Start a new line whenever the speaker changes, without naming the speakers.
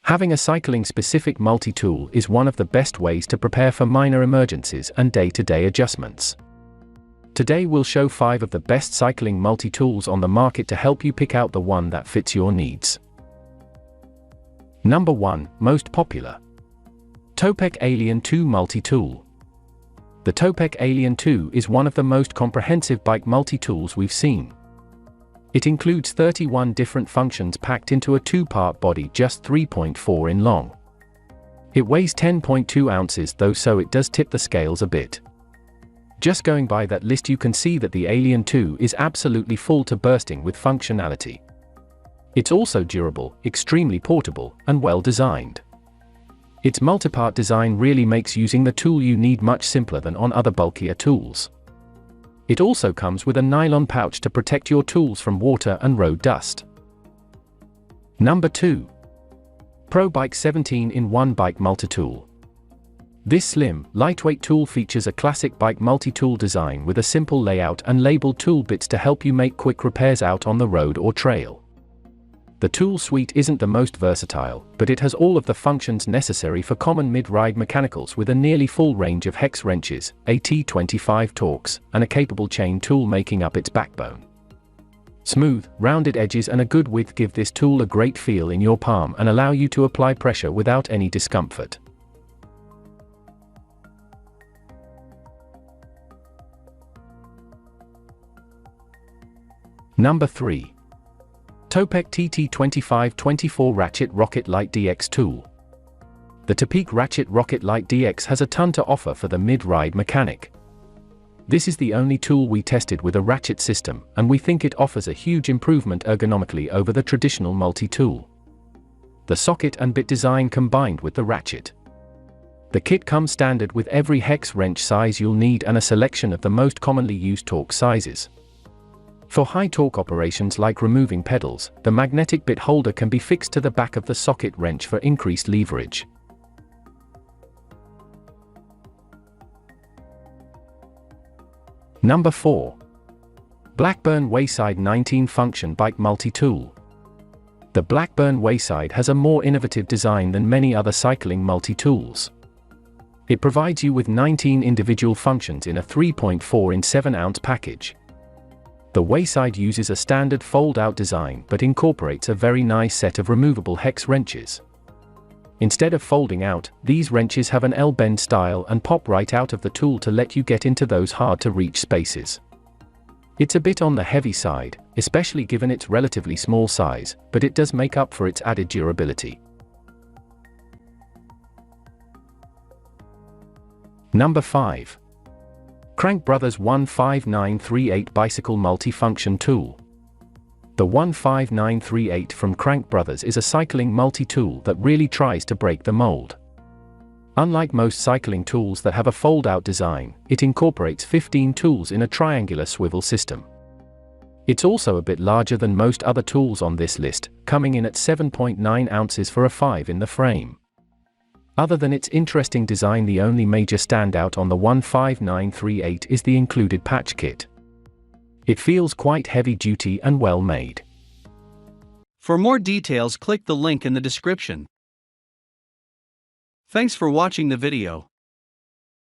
Having a cycling-specific multi-tool is one of the best ways to prepare for minor emergencies and day-to-day adjustments. Today we'll show 5 of the best cycling multi-tools on the market to help you pick out the one that fits your needs. Number 1, most popular. Topek Alien 2 Multi-Tool. The Topek Alien 2 is one of the most comprehensive bike multi-tools we've seen. It includes 31 different functions packed into a 2-part body just 3.4 in long. It weighs 10.2 ounces though, so it does tip the scales a bit. Just going by that list you can see that the Alien 2 is absolutely full to bursting with functionality. It's also durable, extremely portable, and well designed. Its multi-part design really makes using the tool you need much simpler than on other bulkier tools. It also comes with a nylon pouch to protect your tools from water and road dust. Number 2. Pro Bike 17-in-1 Bike Multi-Tool. This slim, lightweight tool features a classic bike multi-tool design with a simple layout and labeled tool bits to help you make quick repairs out on the road or trail. The tool suite isn't the most versatile, but it has all of the functions necessary for common mid-ride mechanicals with a nearly full range of hex wrenches, AT25 torques, and a capable chain tool making up its backbone. Smooth, rounded edges and a good width give this tool a great feel in your palm and allow you to apply pressure without any discomfort. Number 3. Topek TT2524 Ratchet Rocket Lite DX Tool. The Topeak Ratchet Rocket Lite DX has a ton to offer for the mid-ride mechanic. This is the only tool we tested with a ratchet system, and we think it offers a huge improvement ergonomically over the traditional multi-tool. The socket and bit design combined with the ratchet. The kit comes standard with every hex wrench size you'll need and a selection of the most commonly used torque sizes. For high torque operations like removing pedals, the magnetic bit holder can be fixed to the back of the socket wrench for increased leverage. Number 4. Blackburn Wayside 19-function Bike Multi-Tool. The Blackburn Wayside has a more innovative design than many other cycling multi-tools. It provides you with 19 individual functions in a 3.4 in 7-ounce package. The Wayside uses a standard fold-out design but incorporates a very nice set of removable hex wrenches. Instead of folding out, these wrenches have an L-bend style and pop right out of the tool to let you get into those hard-to-reach spaces. It's a bit on the heavy side, especially given its relatively small size, but it does make up for its added durability. Number 5. Crankbrothers 15938 Bicycle Multi-Function Tool. The 15938 from Crankbrothers is a cycling multi-tool that really tries to break the mold. Unlike most cycling tools that have a fold-out design, it incorporates 15 tools in a triangular swivel system. It's also a bit larger than most other tools on this list, coming in at 7.9 ounces for a 5 in the frame. Other than its interesting design, the only major standout on the 15938 is the included patch kit. It feels quite heavy-duty and well made.
For more details, click the link in the description. Thanks for watching the video.